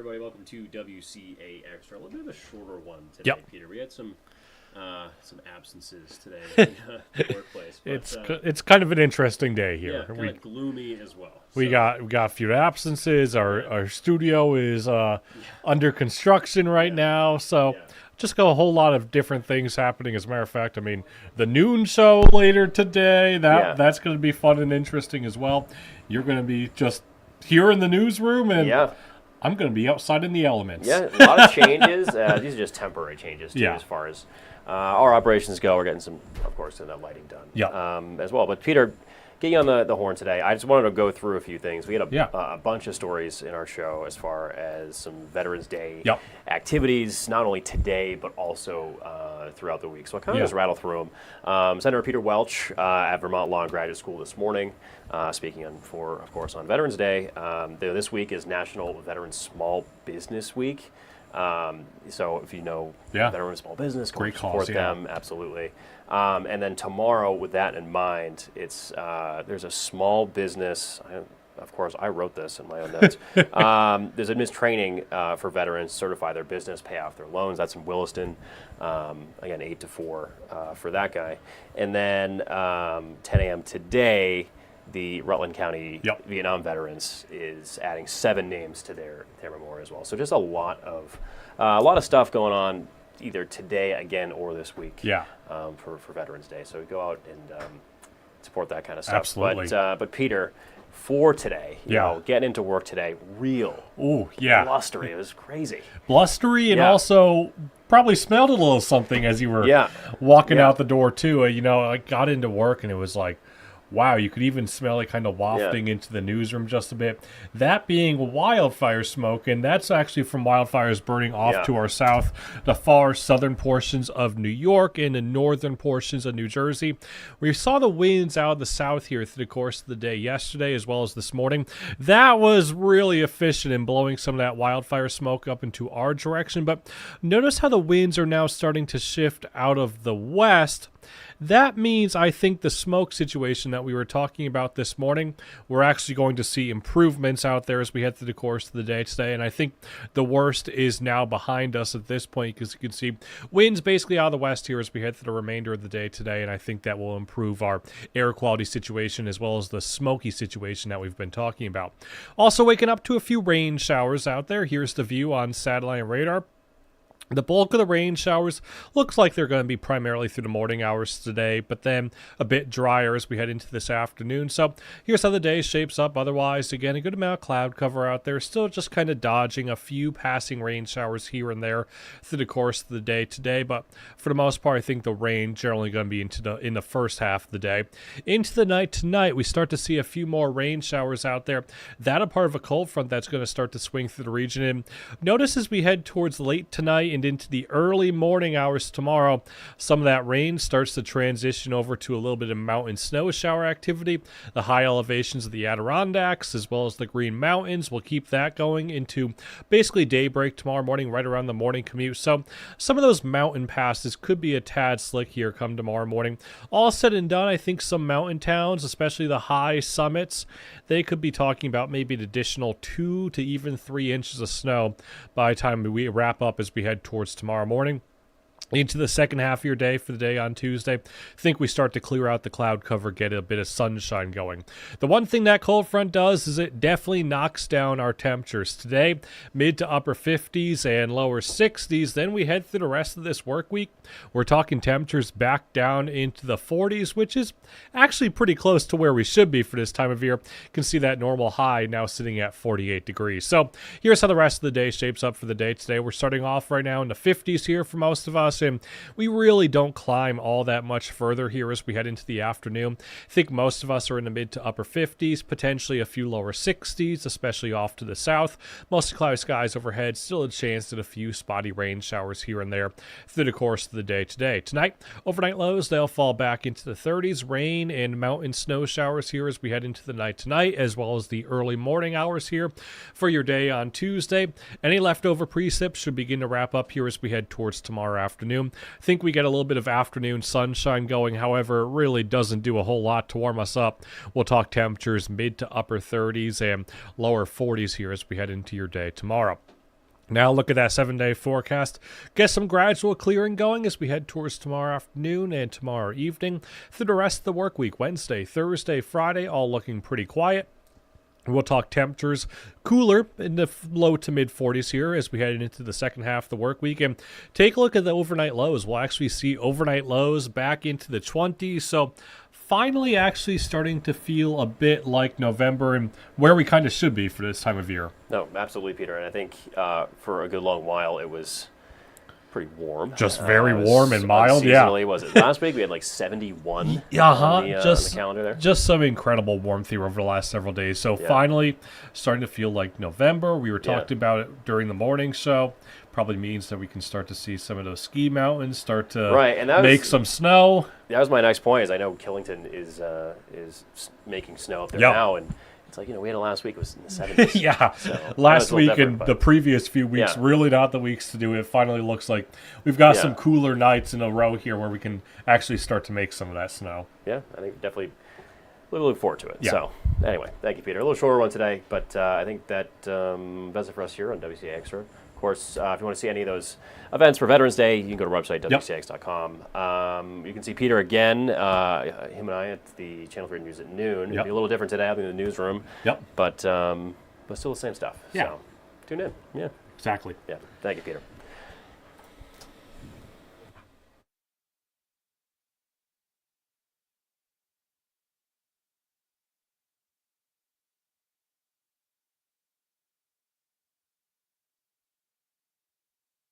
everybody. Welcome to WCAX. A little bit of a shorter one today, Yep. Peter. We had some absences today in the workplace. But, It's kind of an interesting day yeah, here. kind of gloomy as well. We got a few absences. Our studio is under construction right now, so just got a whole lot of different things happening. As a matter of fact, I mean, the noon show later today, that's going to be fun and interesting as well. You're going to be just here in the newsroom, and I'm going to be outside in the elements. Yeah, a lot of changes. These are just temporary changes, too, as far as our operations go. We're getting some, of course, some lighting done as well. But, Peter, get you on the horn today. I just wanted to go through a few things. We had a bunch of stories in our show as far as some Veterans Day activities, not only today, but also throughout the week. So I'll kind of just rattle through them. Senator Peter Welch at Vermont Law and Graduate School this morning, speaking of course, on Veterans Day. This week is National Veteran Small Business Week. So if you know Veteran Small Business, go support them, absolutely. And then tomorrow, with that in mind, it's there's a small business. Of course, I wrote this in my own notes. There's a training for veterans, certify their business, pay off their loans. That's in Williston. Again, 8 to 4 for that guy. And then 10 a.m. today, the Rutland County Vietnam veterans is adding 7 names to their memorial as well. So just a lot of stuff going on, either today again or this week for Veterans Day. So go out and support that kind of stuff. Absolutely. But Peter, for today, you know, getting into work today, blustery. It was crazy. Blustery, and also probably smelled a little something as you were walking out the door too. I got into work and it was like, wow, you could even smell it kind of wafting into the newsroom just a bit. That being wildfire smoke, and that's actually from wildfires burning off to our south, the far southern portions of New York and the northern portions of New Jersey. We saw the winds out of the south here through the course of the day yesterday as well as this morning. That was really efficient in blowing some of that wildfire smoke up into our direction. But notice how the winds are now starting to shift out of the west. That means I think the smoke situation that we were talking about this morning, we're actually going to see improvements out there as we head through the course of the day today. And I think the worst is now behind us at this point, because you can see winds basically out of the west here as we head through the remainder of the day today. And I think that will improve our air quality situation as well as the smoky situation that we've been talking about. Also waking up to a few rain showers out there. Here's the view on satellite and radar. The bulk of the rain showers looks like they're going to be primarily through the morning hours today, but then a bit drier as we head into this afternoon. So here's how the day shapes up. Otherwise, again, a good amount of cloud cover out there. Still just kind of dodging a few passing rain showers here and there through the course of the day today. But for the most part, I think the rain generally going to be in the first half of the day. Into the night tonight, we start to see a few more rain showers out there. That a part of a cold front that's going to start to swing through the region. And notice as we head towards late tonight and into the early morning hours tomorrow, some of that rain starts to transition over to a little bit of mountain snow shower activity. The high elevations of the Adirondacks as well as the Green Mountains will keep that going into basically daybreak tomorrow morning, right around the morning commute. So some of those mountain passes could be a tad slick here come tomorrow morning. All said and done, I think some mountain towns, especially the high summits, they could be talking about maybe an additional 2 to even 3 inches of snow by the time we wrap up as we head towards tomorrow morning. Into the second half of your day for the day on Tuesday, I think we start to clear out the cloud cover, get a bit of sunshine going. The one thing that cold front does is it definitely knocks down our temperatures. Today, mid to upper 50s and lower 60s. Then we head through the rest of this work week. We're talking temperatures back down into the 40s, which is actually pretty close to where we should be for this time of year. You can see that normal high now sitting at 48 degrees. So here's how the rest of the day shapes up for the day today. We're starting off right now in the 50s here for most of us. And we really don't climb all that much further here as we head into the afternoon. I think most of us are in the mid to upper 50s, potentially a few lower 60s, especially off to the south. Mostly cloudy skies overhead, still a chance at a few spotty rain showers here and there through the course of the day today. Tonight, overnight lows, they'll fall back into the 30s. Rain and mountain snow showers here as we head into the night tonight, as well as the early morning hours here for your day on Tuesday. Any leftover precip should begin to wrap up here as we head towards tomorrow afternoon. I think we get a little bit of afternoon sunshine going. However, it really doesn't do a whole lot to warm us up. We'll talk temperatures mid to upper 30s and lower 40s here as we head into your day tomorrow. Now look at that 7-day forecast. Get some gradual clearing going as we head towards tomorrow afternoon and tomorrow evening. Through the rest of the work week, Wednesday, Thursday, Friday, all looking pretty quiet. We'll talk temperatures cooler in the low to mid 40s here as we head into the second half of the work week. And take a look at the overnight lows. We'll actually see overnight lows back into the 20s. So finally actually starting to feel a bit like November and where we kind of should be for this time of year. No, absolutely, Peter. And I think for a good long while it was pretty warm. Just very warm and mild, yeah. Was it last week? We had like 71 on the calendar there. Just some incredible warmth here over the last several days. So finally starting to feel like November. We were talking about it during the morning show. Probably means that we can start to see some of those ski mountains start to make some snow. That was my next point. Is I know Killington is making snow up there now, and it's like, we had it last week. It was in the 70s. Yeah, so last week and the previous few weeks, really not the weeks to do it. Finally looks like we've got some cooler nights in a row here where we can actually start to make some of that snow. Yeah, I think definitely look forward to it. Yeah. So anyway, thank you, Peter. A little shorter one today, but I think that does it for us here on WCAX. Of course, if you want to see any of those events for Veterans Day, you can go to our website, WCAX.com. You can see Peter again, him and I at the Channel 3 News at noon. It'll be a little different today, having in the newsroom. But still the same stuff. Yeah. So tune in. Yeah. Exactly. Yeah. Thank you, Peter.